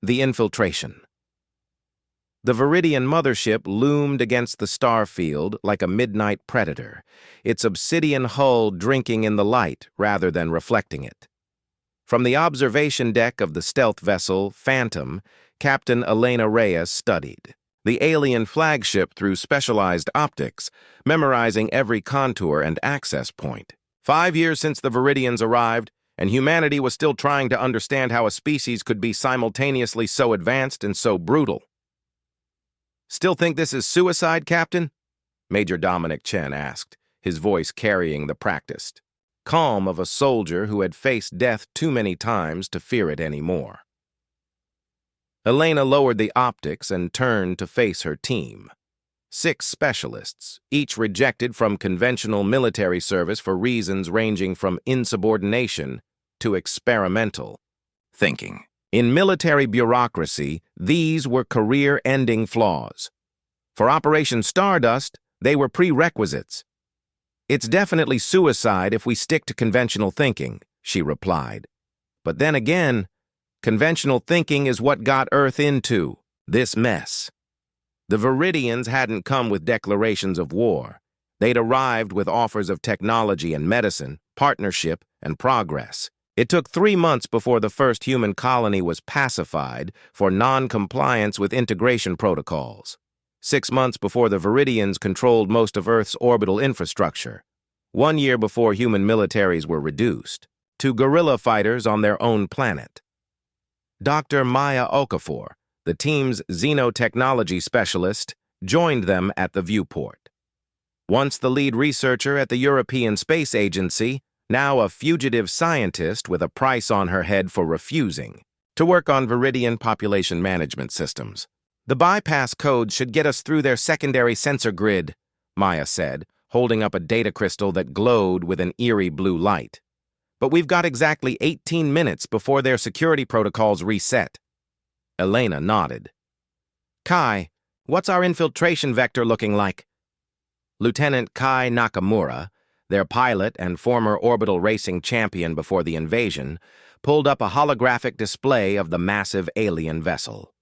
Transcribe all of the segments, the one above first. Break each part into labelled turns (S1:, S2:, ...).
S1: The infiltration. The Viridian mothership loomed against the star field like a midnight predator, its obsidian hull drinking in the light rather than reflecting it. From the observation deck of the stealth vessel Phantom, Captain Elena Reyes studied the alien flagship through specialized optics, memorizing every contour and access point. 5 years since the Viridians arrived, and humanity was still trying to understand how a species could be simultaneously so advanced and so brutal. "Still think this is suicide, Captain?" Major Dominic Chen asked, his voice carrying the practiced calm of a soldier who had faced death too many times to fear it anymore. Elena lowered the optics and turned to face her team. 6 specialists, each rejected from conventional military service for reasons ranging from insubordination to experimental thinking. In military bureaucracy, these were career-ending flaws. For Operation Stardust, they were prerequisites. "It's definitely suicide if we stick to conventional thinking," she replied. "But then again, conventional thinking is what got Earth into this mess." The Viridians hadn't come with declarations of war. They'd arrived with offers of technology and medicine, partnership and progress. It took 3 months before the first human colony was pacified for non-compliance with integration protocols. 6 months before the Viridians controlled most of Earth's orbital infrastructure. 1 year before human militaries were reduced to guerrilla fighters on their own planet. Dr. Maya Okafor, the team's xenotechnology specialist, joined them at the viewport. Once the lead researcher at the European Space Agency, now a fugitive scientist with a price on her head for refusing to work on Viridian population management systems. "The bypass codes should get us through their secondary sensor grid," Maya said, holding up a data crystal that glowed with an eerie blue light. "But we've got exactly 18 minutes before their security protocols reset." Elena nodded. "Kai, what's our infiltration vector looking like?" Lieutenant Kai Nakamura, their pilot and former orbital racing champion before the invasion, pulled up a holographic display of the massive alien vessel.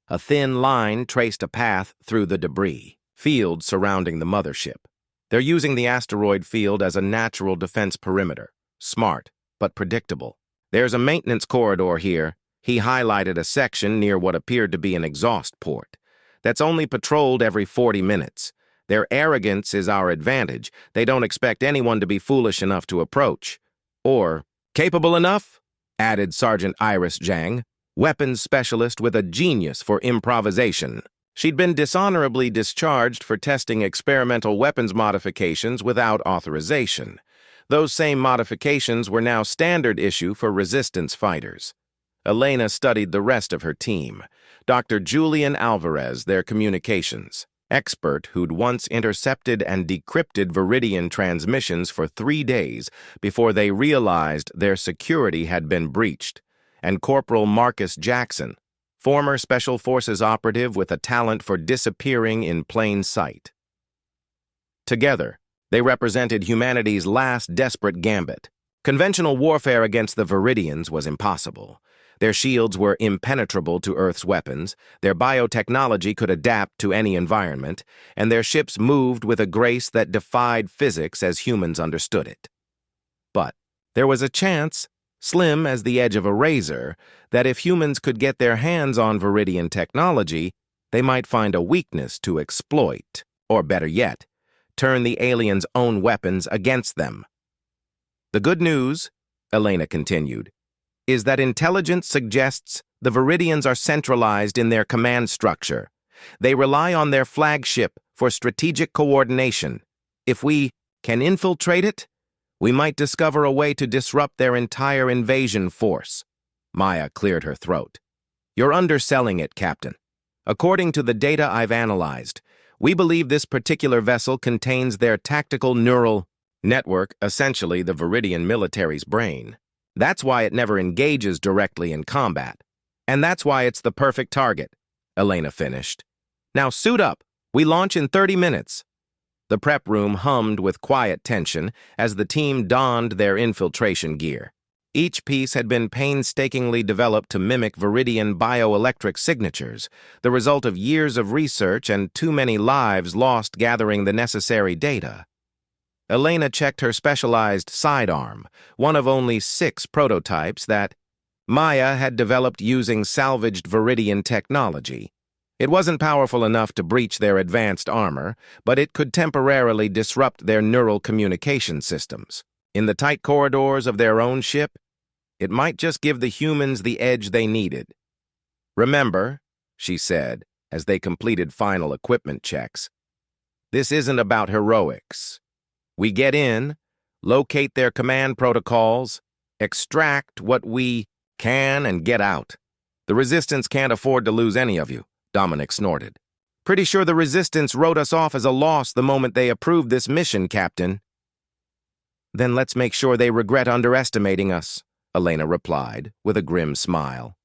S1: A thin line traced a path through the debris field surrounding the mothership. "They're using the asteroid field as a natural defense perimeter. Smart, but predictable. There's a maintenance corridor here." He highlighted a section near what appeared to be an exhaust port. "That's only patrolled every 40 minutes. Their arrogance is our advantage. They don't expect anyone to be foolish enough to approach. Or capable enough," added Sergeant Iris Zhang, weapons specialist with a genius for improvisation. She'd been dishonorably discharged for testing experimental weapons modifications without authorization. Those same modifications were now standard issue for resistance fighters. Elena studied the rest of her team. Dr. Julian Alvarez, their communications expert who'd once intercepted and decrypted Viridian transmissions for 3 days before they realized their security had been breached, and Corporal Marcus Jackson, former Special Forces operative with a talent for disappearing in plain sight. Together, they represented humanity's last desperate gambit. Conventional warfare against the Viridians was impossible. Their shields were impenetrable to Earth's weapons, their biotechnology could adapt to any environment, and their ships moved with a grace that defied physics as humans understood it. But there was a chance, slim as the edge of a razor, that if humans could get their hands on Viridian technology, they might find a weakness to exploit, or better yet, turn the aliens' own weapons against them. "The good news," Elena continued, "is that intelligence suggests the Viridians are centralized in their command structure. They rely on their flagship for strategic coordination. If we can infiltrate it, we might discover a way to disrupt their entire invasion force." Maya cleared her throat. "You're underselling it, Captain. According to the data I've analyzed, we believe this particular vessel contains their tactical neural network, essentially the Viridian military's brain. That's why it never engages directly in combat. And that's why it's the perfect target," Elena finished. "Now suit up. We launch in 30 minutes. The prep room hummed with quiet tension as the team donned their infiltration gear. Each piece had been painstakingly developed to mimic Viridian bioelectric signatures, the result of years of research and too many lives lost gathering the necessary data. Elena checked her specialized sidearm, one of only 6 prototypes that Maya had developed using salvaged Viridian technology. It wasn't powerful enough to breach their advanced armor, but it could temporarily disrupt their neural communication systems. In the tight corridors of their own ship, it might just give the humans the edge they needed. "Remember," she said, as they completed final equipment checks, "this isn't about heroics. We get in, locate their command protocols, extract what we can, and get out. The Resistance can't afford to lose any of you," Dominic snorted. "Pretty sure the Resistance wrote us off as a loss the moment they approved this mission, Captain." "Then let's make sure they regret underestimating us," Elena replied, with a grim smile.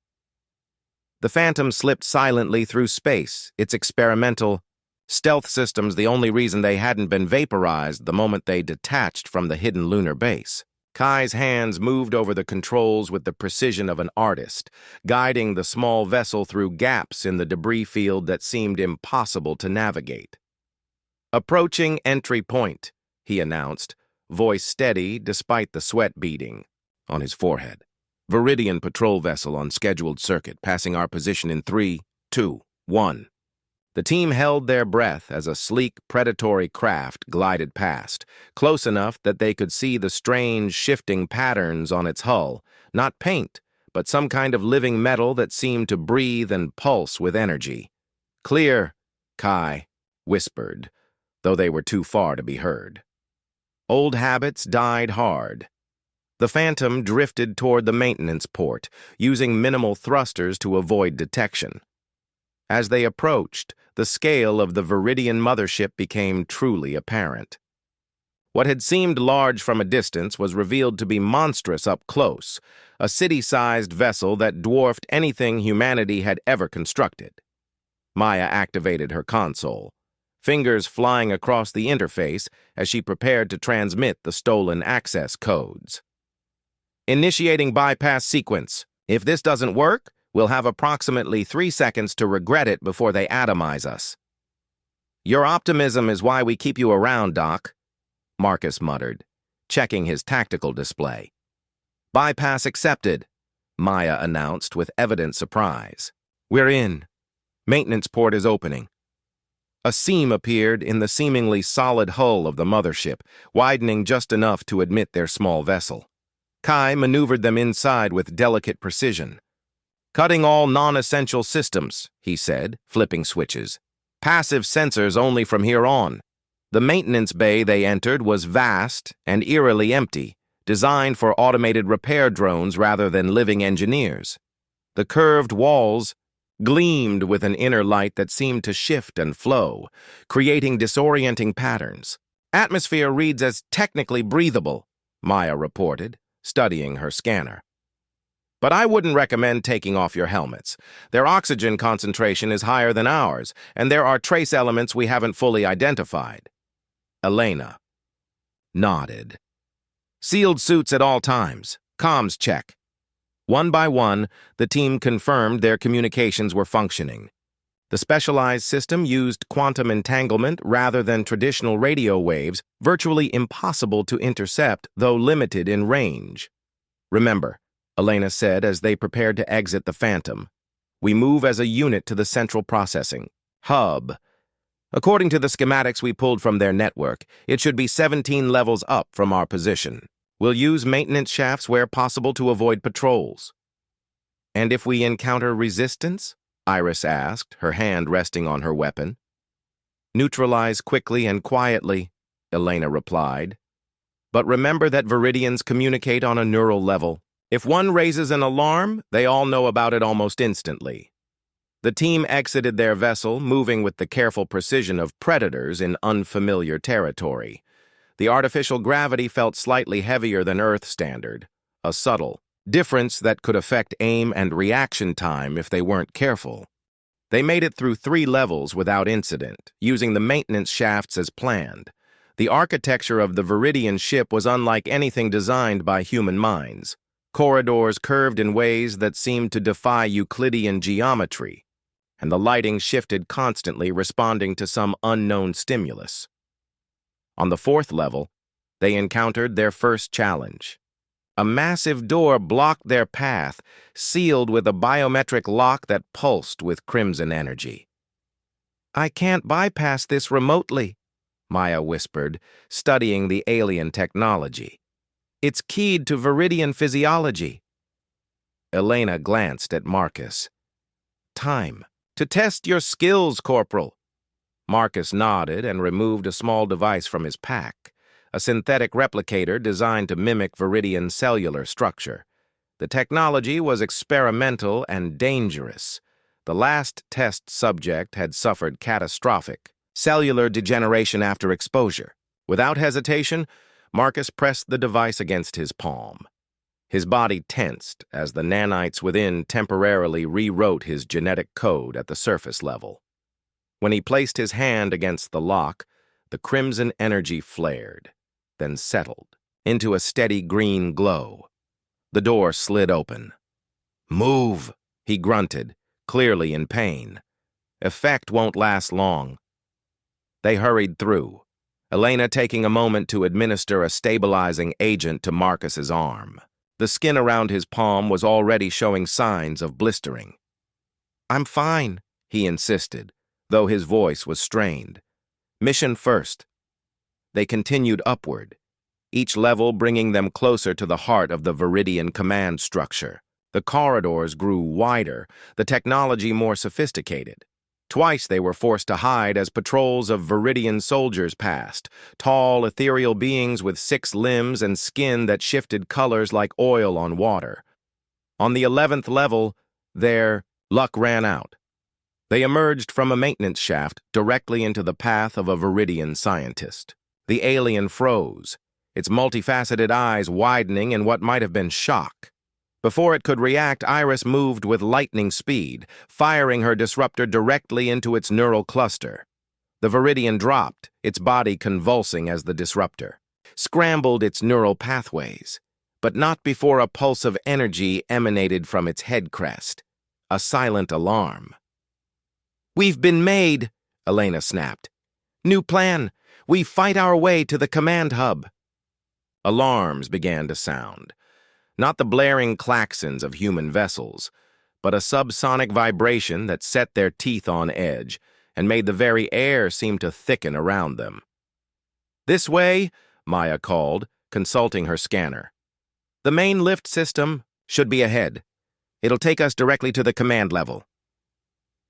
S1: The Phantom slipped silently through space, its experimental stealth systems the only reason they hadn't been vaporized the moment they detached from the hidden lunar base. Kai's hands moved over the controls with the precision of an artist, guiding the small vessel through gaps in the debris field that seemed impossible to navigate. "Approaching entry point," he announced, voice steady despite the sweat beading on his forehead. "Viridian patrol vessel on scheduled circuit, passing our position in 3, 2, 1. The team held their breath as a sleek, predatory craft glided past, close enough that they could see the strange, shifting patterns on its hull, not paint, but some kind of living metal that seemed to breathe and pulse with energy. "Clear," Kai whispered, though they were too far to be heard. Old habits died hard. The Phantom drifted toward the maintenance port, using minimal thrusters to avoid detection. As they approached, the scale of the Viridian mothership became truly apparent. What had seemed large from a distance was revealed to be monstrous up close, a city-sized vessel that dwarfed anything humanity had ever constructed. Maya activated her console, fingers flying across the interface as she prepared to transmit the stolen access codes. "Initiating bypass sequence. If this doesn't work, we'll have approximately 3 seconds to regret it before they atomize us." "Your optimism is why we keep you around, Doc," Marcus muttered, checking his tactical display. "Bypass accepted," Maya announced with evident surprise. "We're in. Maintenance port is opening." A seam appeared in the seemingly solid hull of the mothership, widening just enough to admit their small vessel. Kai maneuvered them inside with delicate precision. "Cutting all non-essential systems," he said, flipping switches. "Passive sensors only from here on." The maintenance bay they entered was vast and eerily empty, designed for automated repair drones rather than living engineers. The curved walls gleamed with an inner light that seemed to shift and flow, creating disorienting patterns. "Atmosphere reads as technically breathable," Maya reported, studying her scanner. "But I wouldn't recommend taking off your helmets. Their oxygen concentration is higher than ours, and there are trace elements we haven't fully identified." Elena nodded. "Sealed suits at all times. Comms check." One by one, the team confirmed their communications were functioning. The specialized system used quantum entanglement rather than traditional radio waves, virtually impossible to intercept, though limited in range. "Remember," Elena said as they prepared to exit the Phantom, "we move as a unit to the central processing hub. According to the schematics we pulled from their network, it should be 17 levels up from our position. We'll use maintenance shafts where possible to avoid patrols." "And if we encounter resistance?" Iris asked, her hand resting on her weapon. "Neutralize quickly and quietly," Elena replied. "But remember that Viridians communicate on a neural level. If one raises an alarm, they all know about it almost instantly." The team exited their vessel, moving with the careful precision of predators in unfamiliar territory. The artificial gravity felt slightly heavier than Earth standard, a subtle difference that could affect aim and reaction time if they weren't careful. They made it through 3 levels without incident, using the maintenance shafts as planned. The architecture of the Viridian ship was unlike anything designed by human minds. Corridors curved in ways that seemed to defy Euclidean geometry, and the lighting shifted constantly, responding to some unknown stimulus. On the fourth level, they encountered their first challenge. A massive door blocked their path, sealed with a biometric lock that pulsed with crimson energy. "I can't bypass this remotely," Maya whispered, studying the alien technology. "It's keyed to Viridian physiology." Elena glanced at Marcus. "Time to test your skills, Corporal." Marcus nodded and removed a small device from his pack, a synthetic replicator designed to mimic Viridian cellular structure. The technology was experimental and dangerous. The last test subject had suffered catastrophic cellular degeneration after exposure. Without hesitation, Marcus pressed the device against his palm. His body tensed as the nanites within temporarily rewrote his genetic code at the surface level. When he placed his hand against the lock, the crimson energy flared, then settled into a steady green glow. The door slid open. "Move," he grunted, clearly in pain. "Effect won't last long." They hurried through, Elena taking a moment to administer a stabilizing agent to Marcus's arm. The skin around his palm was already showing signs of blistering. "I'm fine," he insisted, though his voice was strained. "Mission first." They continued upward, each level bringing them closer to the heart of the Viridian command structure. The corridors grew wider, the technology more sophisticated. Twice they were forced to hide as patrols of Viridian soldiers passed, tall, ethereal beings with 6 limbs and skin that shifted colors like oil on water. On the 11th level, their luck ran out. They emerged from a maintenance shaft directly into the path of a Viridian scientist. The alien froze, its multifaceted eyes widening in what might have been shock. Before it could react, Iris moved with lightning speed, firing her disruptor directly into its neural cluster. The Viridian dropped, its body convulsing as the disruptor scrambled its neural pathways, but not before a pulse of energy emanated from its head crest, a silent alarm. "We've been made," Elena snapped. "New plan. We fight our way to the command hub." Alarms began to sound. Not the blaring klaxons of human vessels, but a subsonic vibration that set their teeth on edge and made the very air seem to thicken around them. "This way," Maya called, consulting her scanner. "The main lift system should be ahead. It'll take us directly to the command level."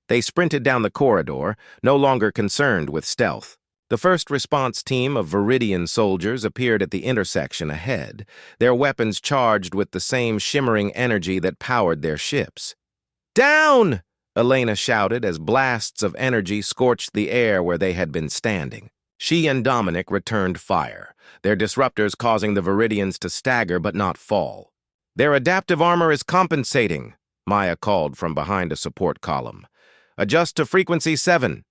S1: They sprinted down the corridor, no longer concerned with stealth. The first response team of Viridian soldiers appeared at the intersection ahead, their weapons charged with the same shimmering energy that powered their ships. "Down!" Elena shouted as blasts of energy scorched the air where they had been standing. She and Dominic returned fire, their disruptors causing the Viridians to stagger but not fall. "Their adaptive armor is compensating," Maya called from behind a support column. "Adjust to frequency 7.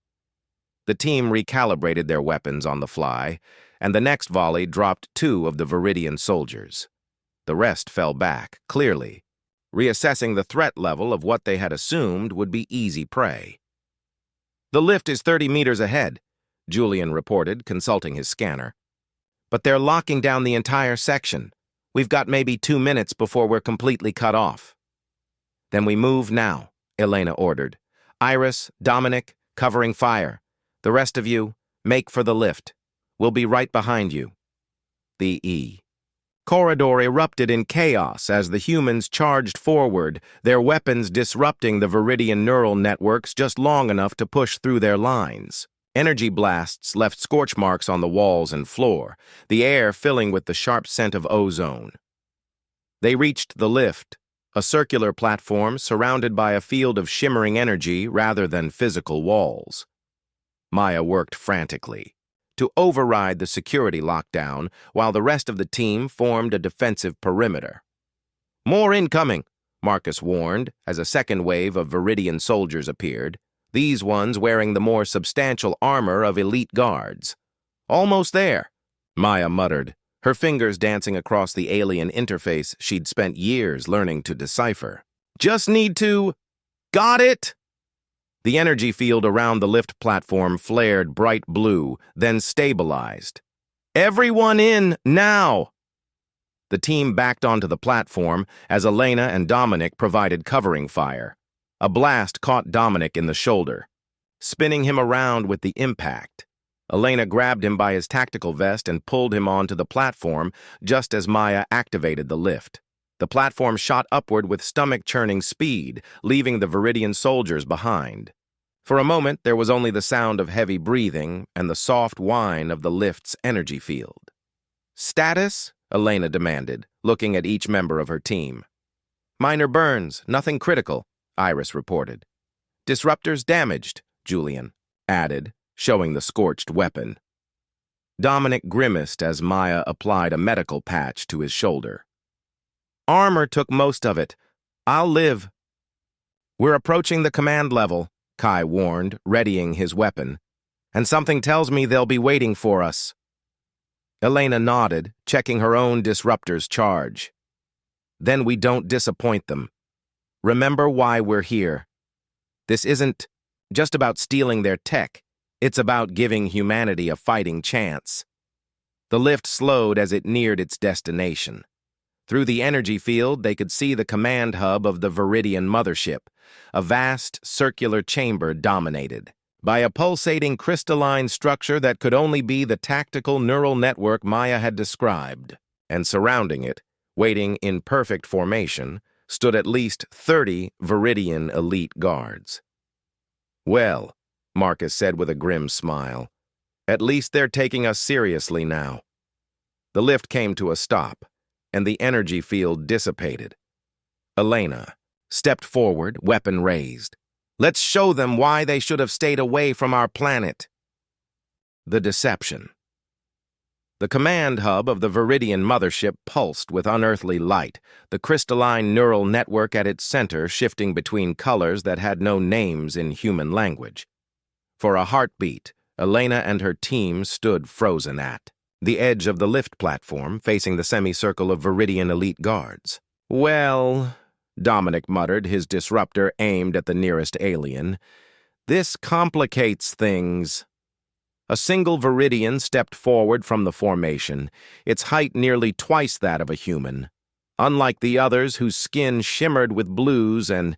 S1: The team recalibrated their weapons on the fly, and the next volley dropped 2 of the Viridian soldiers. The rest fell back, clearly, reassessing the threat level of what they had assumed would be easy prey. "The lift is 30 meters ahead," Julian reported, consulting his scanner. "But they're locking down the entire section. We've got maybe 2 minutes before we're completely cut off." "Then we move now," Elena ordered. "Iris, Dominic, covering fire. The rest of you, make for the lift. We'll be right behind you." The corridor erupted in chaos as the humans charged forward, their weapons disrupting the Viridian neural networks just long enough to push through their lines. Energy blasts left scorch marks on the walls and floor, the air filling with the sharp scent of ozone. They reached the lift, a circular platform surrounded by a field of shimmering energy rather than physical walls. Maya worked frantically to override the security lockdown while the rest of the team formed a defensive perimeter. "More incoming," Marcus warned as a second wave of Viridian soldiers appeared, these ones wearing the more substantial armor of elite guards. "Almost there," Maya muttered, her fingers dancing across the alien interface she'd spent years learning to decipher. Just need to... Got it! The energy field around the lift platform flared bright blue, then stabilized. Everyone in, now! The team backed onto the platform as Elena and Dominic provided covering fire. A blast caught Dominic in the shoulder, spinning him around with the impact. Elena grabbed him by his tactical vest and pulled him onto the platform just as Maya activated the lift. The platform shot upward with stomach-churning speed, leaving the Viridian soldiers behind. For a moment, there was only the sound of heavy breathing and the soft whine of the lift's energy field. "Status?" Elena demanded, looking at each member of her team. "Minor burns, nothing critical," Iris reported. "Disruptors damaged," Julian added, showing the scorched weapon. Dominic grimaced as Maya applied a medical patch to his shoulder. "Armor took most of it. I'll live." "We're approaching the command level," Kai warned, readying his weapon. "And something tells me they'll be waiting for us." Elena nodded, checking her own disruptor's charge. "Then we don't disappoint them. Remember why we're here. This isn't just about stealing their tech. It's about giving humanity a fighting chance." The lift slowed as it neared its destination. Through the energy field, they could see the command hub of the Viridian mothership, a vast circular chamber dominated by a pulsating crystalline structure that could only be the tactical neural network Maya had described. And surrounding it, waiting in perfect formation, stood at least 30 Viridian elite guards. "Well," Marcus said with a grim smile, "at least they're taking us seriously now." The lift came to a stop, and the energy field dissipated. Elena stepped forward, weapon raised. "Let's show them why they should have stayed away from our planet." The deception. The command hub of the Viridian mothership pulsed with unearthly light, the crystalline neural network at its center shifting between colors that had no names in human language. For a heartbeat, Elena and her team stood frozen at the edge of the lift platform, facing the semicircle of Viridian elite guards. "Well," Dominic muttered, his disruptor aimed at the nearest alien, "this complicates things." A single Viridian stepped forward from the formation, its height nearly twice that of a human. Unlike the others, whose skin shimmered with blues and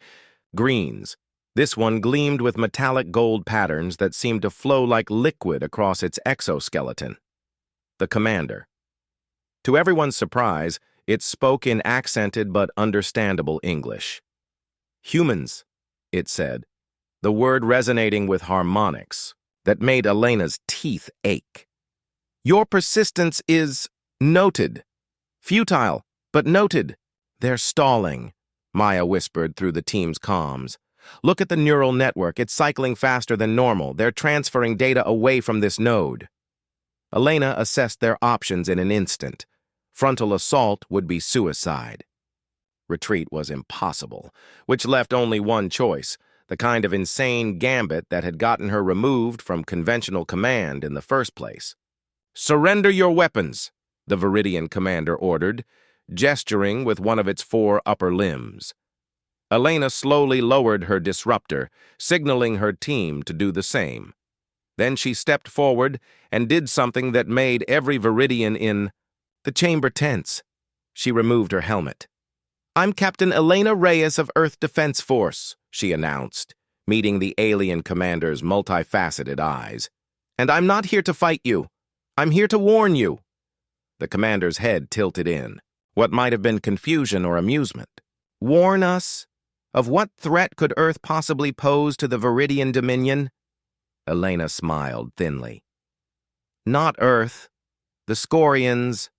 S1: greens, this one gleamed with metallic gold patterns that seemed to flow like liquid across its exoskeleton. The commander. To everyone's surprise, it spoke in accented but understandable English. "Humans," it said, the word resonating with harmonics that made Elena's teeth ache. "Your persistence is noted. Futile, but noted." "They're stalling," Maya whispered through the team's comms. "Look at the neural network. It's cycling faster than normal. They're transferring data away from this node." Elena assessed their options in an instant. Frontal assault would be suicide. Retreat was impossible, which left only one choice, the kind of insane gambit that had gotten her removed from conventional command in the first place. "Surrender your weapons," the Viridian commander ordered, gesturing with one of its 4 upper limbs. Elena slowly lowered her disruptor, signaling her team to do the same. Then she stepped forward and did something that made every Viridian in the chamber tense. She removed her helmet. "I'm Captain Elena Reyes of Earth Defense Force," she announced, meeting the alien commander's multifaceted eyes. "And I'm not here to fight you. I'm here to warn you." The commander's head tilted in, what might have been confusion or amusement. "Warn us? Of what threat could Earth possibly pose to the Viridian Dominion?" Elena smiled thinly. "Not Earth. The Scorians."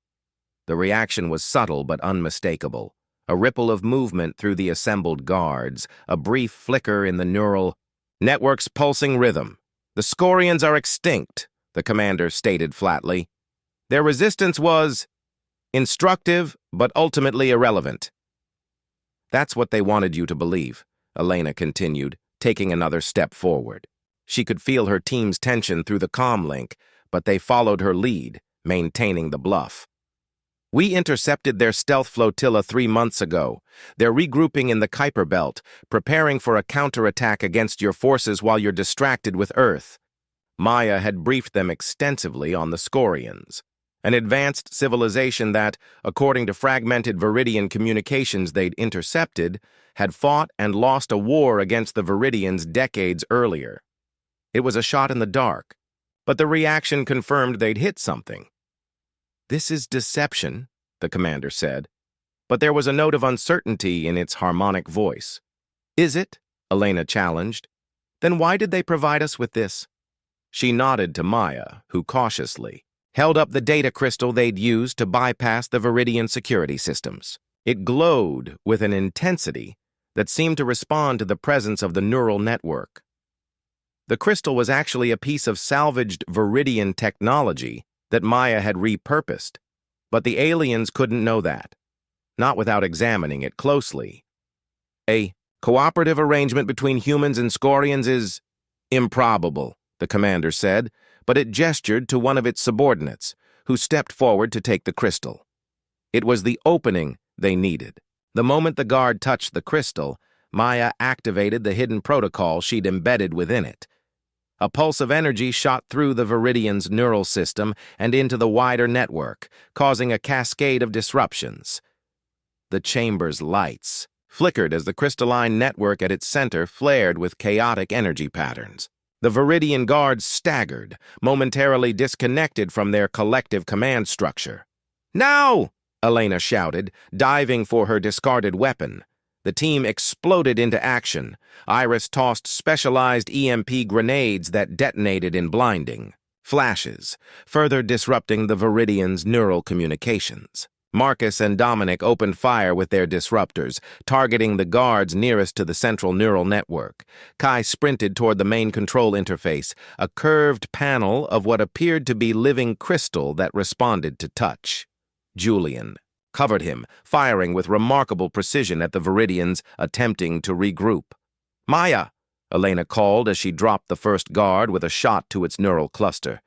S1: The reaction was subtle but unmistakable. A ripple of movement through the assembled guards, a brief flicker in the neural network's pulsing rhythm. "The Scorians are extinct," the commander stated flatly. "Their resistance was instructive, but ultimately irrelevant." "That's what they wanted you to believe," Elena continued, taking another step forward. She could feel her team's tension through the comm link, but they followed her lead, maintaining the bluff. We intercepted their stealth flotilla 3 months ago. They're regrouping in the Kuiper Belt, preparing for a counterattack against your forces while you're distracted with Earth. Maya had briefed them extensively on the Scorians, an advanced civilization that, according to fragmented Viridian communications they'd intercepted, had fought and lost a war against the Viridians decades earlier. It was a shot in the dark, but the reaction confirmed they'd hit something. "This is deception," the commander said, but there was a note of uncertainty in its harmonic voice. "Is it?" Elena challenged. "Then why did they provide us with this?" She nodded to Maya, who cautiously held up the data crystal they'd used to bypass the Viridian security systems. It glowed with an intensity that seemed to respond to the presence of the neural network. The crystal was actually a piece of salvaged Viridian technology that Maya had repurposed, but the aliens couldn't know that, not without examining it closely. "A cooperative arrangement between humans and Scorians is improbable," the commander said, but it gestured to one of its subordinates, who stepped forward to take the crystal. It was the opening they needed. The moment the guard touched the crystal, Maya activated the hidden protocol she'd embedded within it. A pulse of energy shot through the Viridian's neural system and into the wider network, causing a cascade of disruptions. The chamber's lights flickered as the crystalline network at its center flared with chaotic energy patterns. The Viridian guards staggered, momentarily disconnected from their collective command structure. "Now!" Elena shouted, diving for her discarded weapon. The team exploded into action. Iris tossed specialized EMP grenades that detonated in blinding flashes, further disrupting the Viridians' neural communications. Marcus and Dominic opened fire with their disruptors, targeting the guards nearest to the central neural network. Kai sprinted toward the main control interface, a curved panel of what appeared to be living crystal that responded to touch. Julian covered him, firing with remarkable precision at the Viridians attempting to regroup. "Maya!" Elena called as she dropped the first guard with a shot to its neural cluster.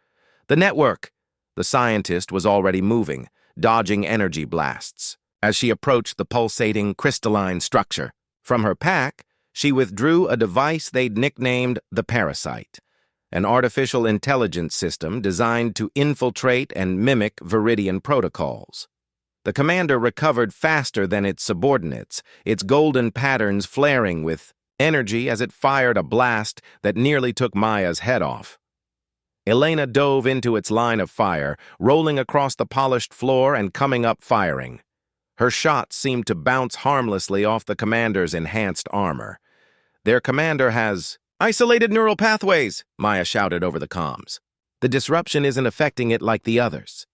S1: "The network!" The scientist was already moving, dodging energy blasts. As she approached the pulsating, crystalline structure, from her pack, she withdrew a device they'd nicknamed the Parasite, an artificial intelligence system designed to infiltrate and mimic Viridian protocols. The commander recovered faster than its subordinates, its golden patterns flaring with energy as it fired a blast that nearly took Maya's head off. Elena dove into its line of fire, rolling across the polished floor and coming up firing. Her shots seemed to bounce harmlessly off the commander's enhanced armor. "Their commander has isolated neural pathways," Maya shouted over the comms. "The disruption isn't affecting it like the others."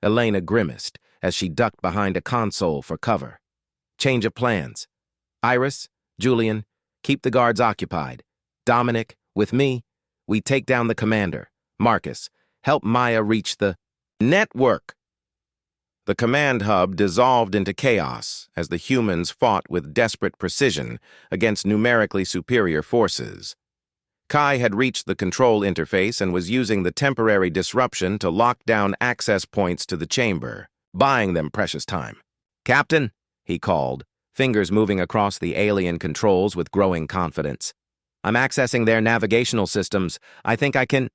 S1: Elena grimaced as she ducked behind a console for cover. "Change of plans. Iris, Julian, keep the guards occupied. Dominic, with me, we take down the commander. Marcus, help Maya reach the network." The command hub dissolved into chaos as the humans fought with desperate precision against numerically superior forces. Kai had reached the control interface and was using the temporary disruption to lock down access points to the chamber, buying them precious time. "Captain," he called, fingers moving across the alien controls with growing confidence. "I'm accessing their navigational systems. I think I can—"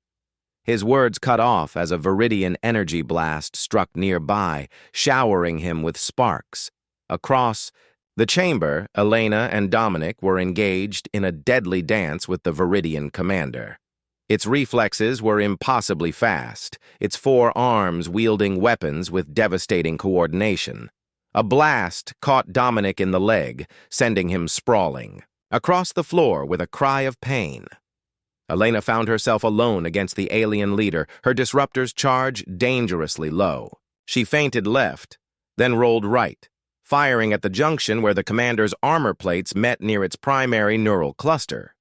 S1: His words cut off as a Viridian energy blast struck nearby, showering him with sparks. Across the chamber, Elena and Dominic were engaged in a deadly dance with the Viridian commander. Its reflexes were impossibly fast, its 4 arms wielding weapons with devastating coordination. A blast caught Dominic in the leg, sending him sprawling across the floor with a cry of pain. Elena found herself alone against the alien leader, her disruptor's charge dangerously low. She feinted left, then rolled right, firing at the junction where the commander's armor plates met near its primary neural cluster.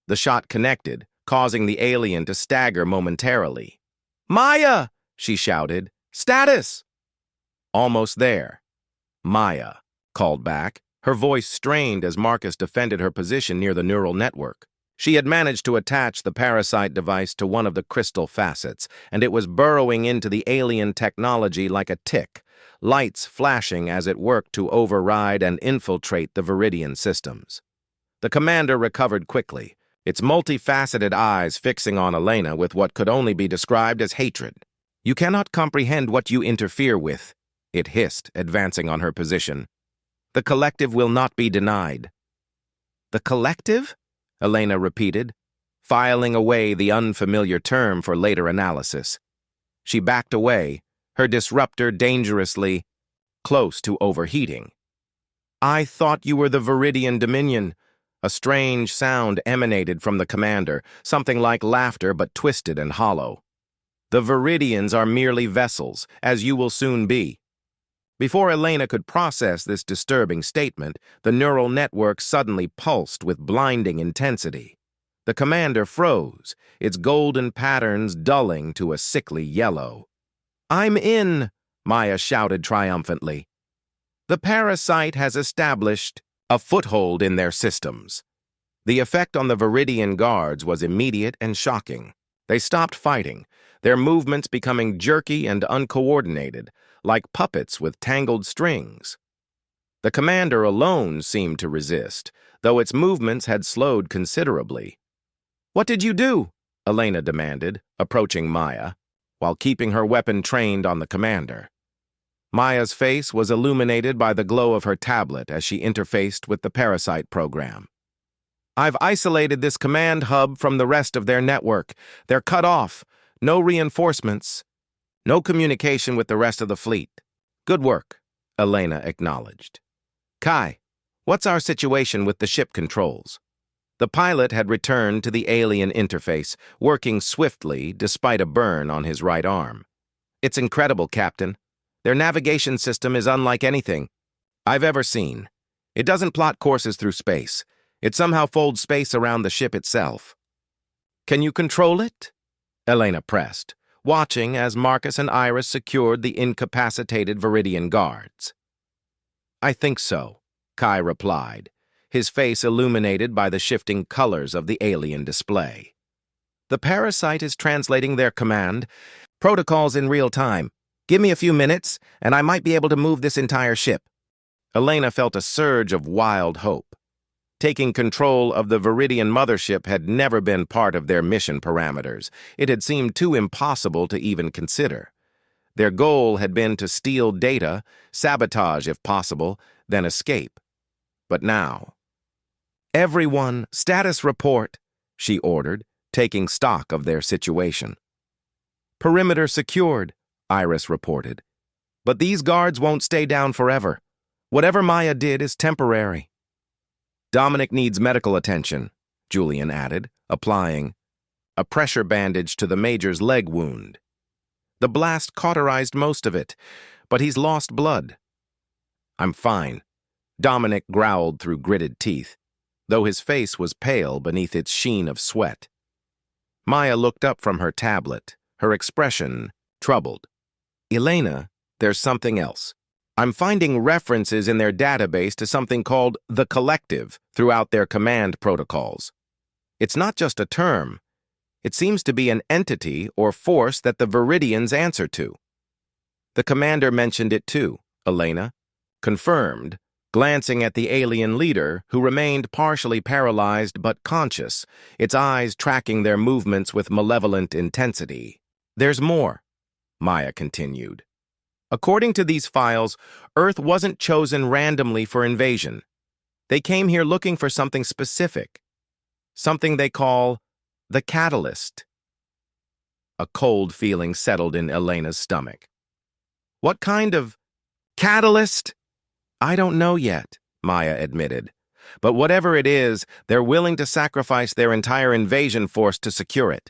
S1: The shot connected, causing the alien to stagger momentarily. "Maya!" she shouted. "Status!" Almost there. "Maya," called back, her voice strained as Marcus defended her position near the neural network. She had managed to attach the parasite device to one of the crystal facets, and it was burrowing into the alien technology like a tick, lights flashing as it worked to override and infiltrate the Viridian systems. The commander recovered quickly, its multifaceted eyes fixing on Elena with what could only be described as hatred. "You cannot comprehend what you interfere with," it hissed, advancing on her position. "The collective will not be denied." "The collective?" Elena repeated, filing away the unfamiliar term for later analysis. She backed away, her disruptor dangerously close to overheating. "I thought you were the Viridian Dominion." A strange sound emanated from the commander, something like laughter but twisted and hollow. "The Viridians are merely vessels, as you will soon be." Before Elena could process this disturbing statement, the neural network suddenly pulsed with blinding intensity. The commander froze, its golden patterns dulling to a sickly yellow. "I'm in," Maya shouted triumphantly. "The parasite has established a foothold in their systems." The effect on the Viridian guards was immediate and shocking. They stopped fighting, their movements becoming jerky and uncoordinated, like puppets with tangled strings. The commander alone seemed to resist, though its movements had slowed considerably. "What did you do?" Elena demanded, approaching Maya, while keeping her weapon trained on the commander. Maya's face was illuminated by the glow of her tablet as she interfaced with the parasite program. "I've isolated this command hub from the rest of their network. They're cut off. No reinforcements. No communication with the rest of the fleet." "Good work," Elena acknowledged. "Kai, what's our situation with the ship controls?" The pilot had returned to the alien interface, working swiftly despite a burn on his right arm. "It's incredible, Captain. Their navigation system is unlike anything I've ever seen. It doesn't plot courses through space. It somehow folds space around the ship itself." "Can you control it?" Elena pressed, watching as Marcus and Iris secured the incapacitated Viridian guards. "I think so," Kai replied, his face illuminated by the shifting colors of the alien display. "The parasite is translating their command protocols in real time. Give me a few minutes, and I might be able to move this entire ship." Elena felt a surge of wild hope. Taking control of the Viridian mothership had never been part of their mission parameters. It had seemed too impossible to even consider. Their goal had been to steal data, sabotage if possible, then escape. But now... "Everyone, status report," she ordered, taking stock of their situation. "Perimeter secured," Iris reported. "But these guards won't stay down forever. Whatever Maya did is temporary." "Dominic needs medical attention," Julian added, applying a pressure bandage to the Major's leg wound. "The blast cauterized most of it, but he's lost blood." "I'm fine," Dominic growled through gritted teeth, though his face was pale beneath its sheen of sweat. Maya looked up from her tablet, her expression troubled. "Elena, there's something else. I'm finding references in their database to something called the collective throughout their command protocols. It's not just a term. It seems to be an entity or force that the Viridians answer to." "The commander mentioned it too," Elena confirmed, glancing at the alien leader, who remained partially paralyzed but conscious, its eyes tracking their movements with malevolent intensity. "There's more," Maya continued. "According to these files, Earth wasn't chosen randomly for invasion. They came here looking for something specific, something they call the catalyst." A cold feeling settled in Elena's stomach. "What kind of catalyst?" "I don't know yet," Maya admitted. "But whatever it is, they're willing to sacrifice their entire invasion force to secure it."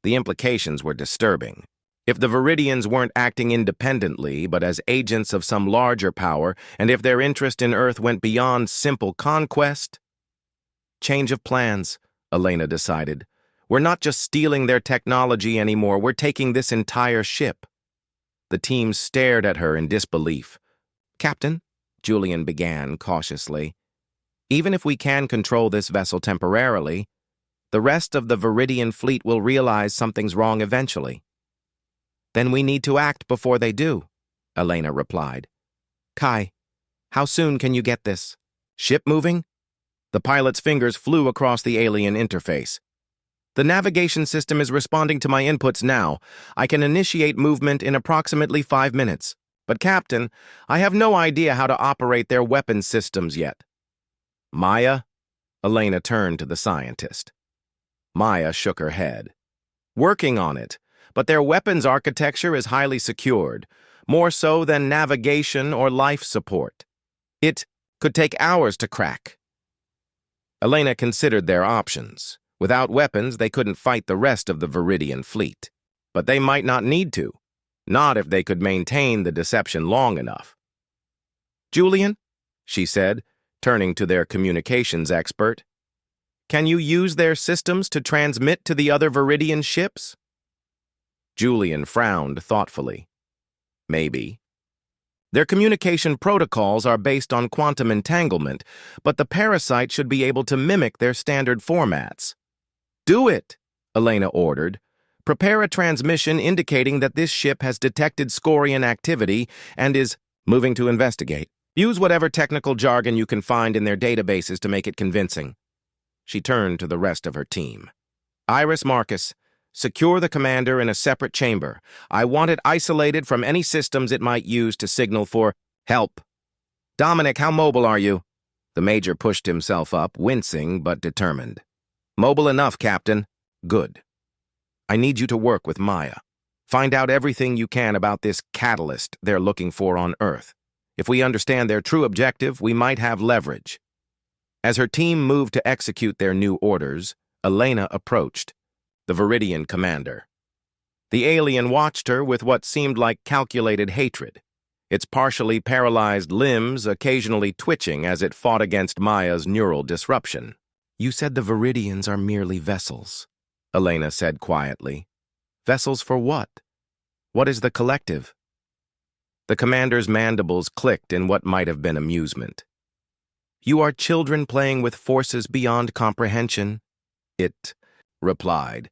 S1: The implications were disturbing. If the Viridians weren't acting independently, but as agents of some larger power, and if their interest in Earth went beyond simple conquest... "Change of plans," Elena decided. "We're not just stealing their technology anymore, we're taking this entire ship." The team stared at her in disbelief. "Captain," Julian began cautiously, "even if we can control this vessel temporarily, the rest of the Viridian fleet will realize something's wrong eventually. Then we need to act before they do." Elena replied. Kai, how soon can you get this? Ship moving? The pilot's fingers flew across the alien interface. The navigation system is responding to my inputs now. I can initiate movement in approximately 5 minutes. But, Captain, I have no idea how to operate their weapons systems yet. Maya? Elena turned to the scientist. Maya shook her head. Working on it, but their weapons architecture is highly secured, more so than navigation or life support. It could take hours to crack. Elena considered their options. Without weapons, they couldn't fight the rest of the Viridian fleet. But they might not need to. Not if they could maintain the deception long enough. Julian, she said, turning to their communications expert, can you use their systems to transmit to the other Viridian ships? Julian frowned thoughtfully. Maybe. Their communication protocols are based on quantum entanglement, but the parasite should be able to mimic their standard formats. Do it, Elena ordered. Prepare a transmission indicating that this ship has detected Scorian activity and is moving to investigate. Use whatever technical jargon you can find in their databases to make it convincing. She turned to the rest of her team. Iris Marcus, secure the commander in a separate chamber. I want it isolated from any systems it might use to signal for help. Dominic, how mobile are you? The major pushed himself up, wincing but determined. Mobile enough, Captain. Good. I need you to work with Maya. Find out everything you can about this catalyst they're looking for on Earth. If we understand their true objective, we might have leverage. As her team moved to execute their new orders, Elena approached, the Viridian commander. The alien watched her with what seemed like calculated hatred, its partially paralyzed limbs occasionally twitching as it fought against Maya's neural disruption. You said the Viridians are merely vessels, Elena said quietly. Vessels for what? What is the collective? The commander's mandibles clicked in what might have been amusement. You are children playing with forces beyond comprehension, it replied,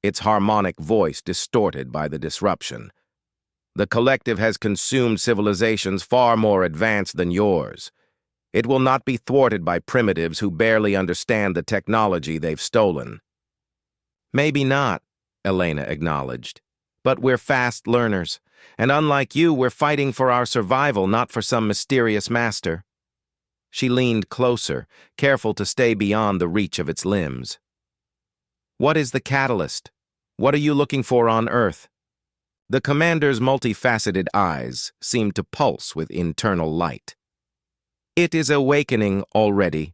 S1: its harmonic voice distorted by the disruption. The collective has consumed civilizations far more advanced than yours. It will not be thwarted by primitives who barely understand the technology they've stolen. Maybe not, Elena acknowledged, but we're fast learners, and unlike you, we're fighting for our survival, not for some mysterious master. She leaned closer, careful to stay beyond the reach of its limbs. What is the catalyst? What are you looking for on Earth? The commander's multifaceted eyes seemed to pulse with internal light. It is awakening already.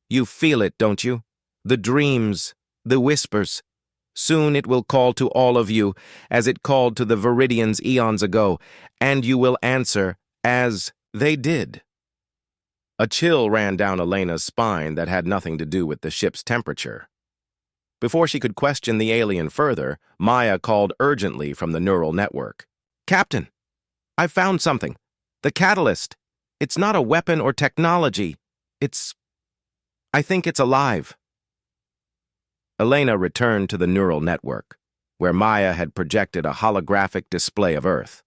S1: You feel it, don't you? The dreams, the whispers. Soon it will call to all of you, as it called to the Viridians eons ago, and you will answer as they did. A chill ran down Elena's spine that had nothing to do with the ship's temperature. Before she could question the alien further, Maya called urgently from the neural network. Captain, I've found something. The catalyst. It's not a weapon or technology. I think it's alive. Elena returned to the neural network, where Maya had projected a holographic display of Earth.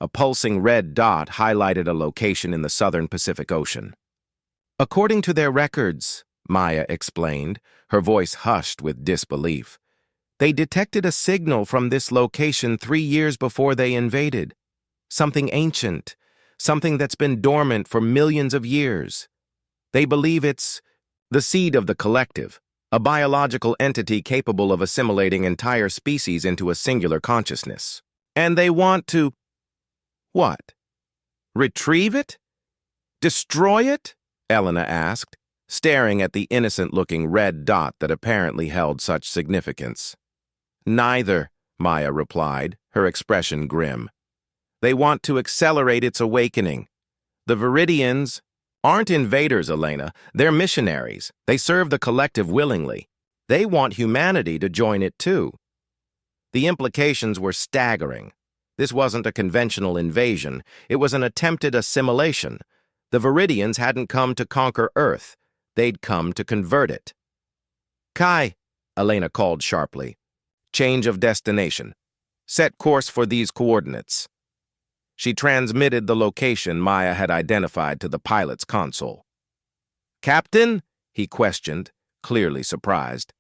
S1: A pulsing red dot highlighted a location in the southern Pacific Ocean. According to their records, Maya explained, her voice hushed with disbelief, they detected a signal from this location 3 years before they invaded. Something ancient, something that's been dormant for millions of years. They believe it's the seed of the collective, a biological entity capable of assimilating entire species into a singular consciousness. And they want to... What? Retrieve it? Destroy it? Elena asked, staring at the innocent-looking red dot that apparently held such significance. Neither, Maya replied, her expression grim. They want to accelerate its awakening. The Viridians aren't invaders, Elena. They're missionaries. They serve the collective willingly. They want humanity to join it too. The implications were staggering. This wasn't a conventional invasion. It was an attempted assimilation. The Viridians hadn't come to conquer Earth. They'd come to convert it. Kai, Elena called sharply. Change of destination. Set course for these coordinates. She transmitted the location Maya had identified to the pilot's console. "Captain?" he questioned, clearly surprised.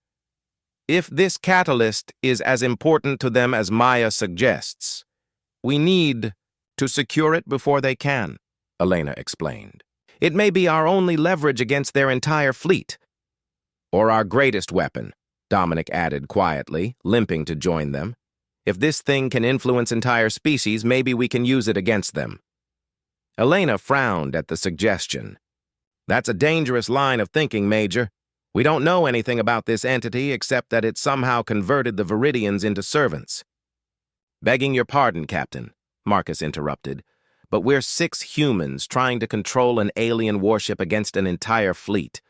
S1: "If this catalyst is as important to them as Maya suggests, we need to secure it before they can," Elena explained. "It may be our only leverage against their entire fleet." "Or our greatest weapon," Dominic added quietly, limping to join them. "If this thing can influence entire species, maybe we can use it against them." Elena frowned at the suggestion. "That's a dangerous line of thinking, Major. We don't know anything about this entity except that it somehow converted the Viridians into servants." "Begging your pardon, Captain," Marcus interrupted, "but we're 6 humans trying to control an alien warship against an entire fleet.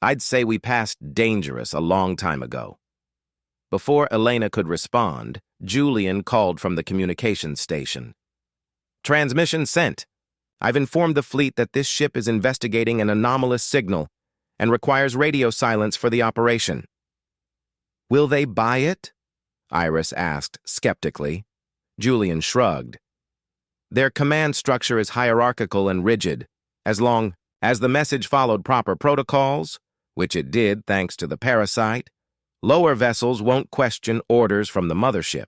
S1: I'd say we passed dangerous a long time ago." Before Elena could respond, Julian called from the communications station. "Transmission sent. I've informed the fleet that this ship is investigating an anomalous signal and requires radio silence for the operation." "Will they buy it?" Iris asked skeptically. Julian shrugged. "Their command structure is hierarchical and rigid. As long as the message followed proper protocols, which it did thanks to the parasite, lower vessels won't question orders from the mothership."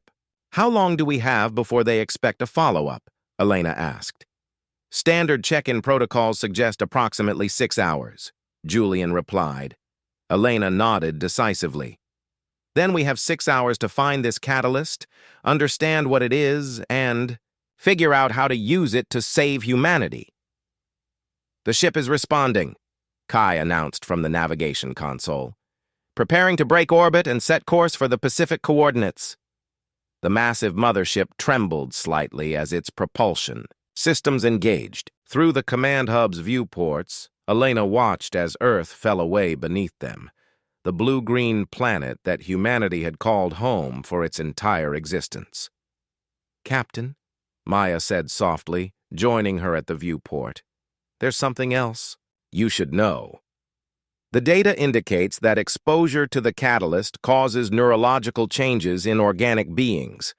S1: "How long do we have before they expect a follow-up?" Elena asked. "Standard check-in protocols suggest approximately 6 hours," Julian replied. Elena nodded decisively. "Then we have 6 hours to find this catalyst, understand what it is, and figure out how to use it to save humanity." "The ship is responding," Kai announced from the navigation console. "Preparing to break orbit and set course for the Pacific coordinates." The massive mothership trembled slightly as its propulsion systems engaged. Through the command hub's viewports, Elena watched as Earth fell away beneath them, the blue-green planet that humanity had called home for its entire existence. "Captain," Maya said softly, joining her at the viewport, "there's something else you should know. The data indicates that exposure to the catalyst causes neurological changes in organic beings.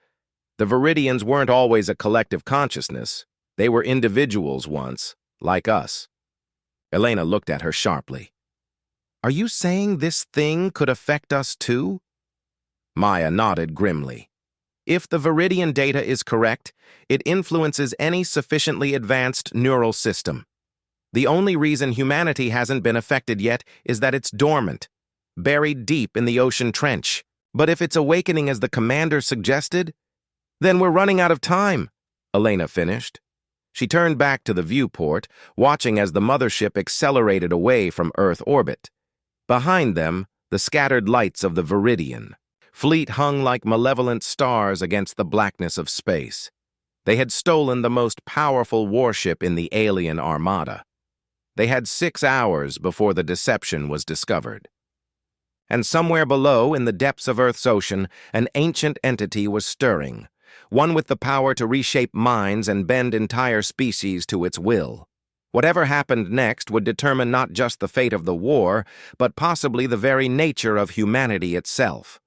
S1: The Viridians weren't always a collective consciousness. They were individuals once, like us." Elena looked at her sharply. "Are you saying this thing could affect us too?" Maya nodded grimly. "If the Viridian data is correct, it influences any sufficiently advanced neural system. The only reason humanity hasn't been affected yet is that it's dormant, buried deep in the ocean trench. But if it's awakening as the commander suggested, then we're running out of time," Elena finished. She turned back to the viewport, watching as the mothership accelerated away from Earth orbit. Behind them, the scattered lights of the Viridian fleet hung like malevolent stars against the blackness of space. They had stolen the most powerful warship in the alien armada. They had 6 hours before the deception was discovered. And somewhere below, in the depths of Earth's ocean, an ancient entity was stirring, one with the power to reshape minds and bend entire species to its will. Whatever happened next would determine not just the fate of the war, but possibly the very nature of humanity itself.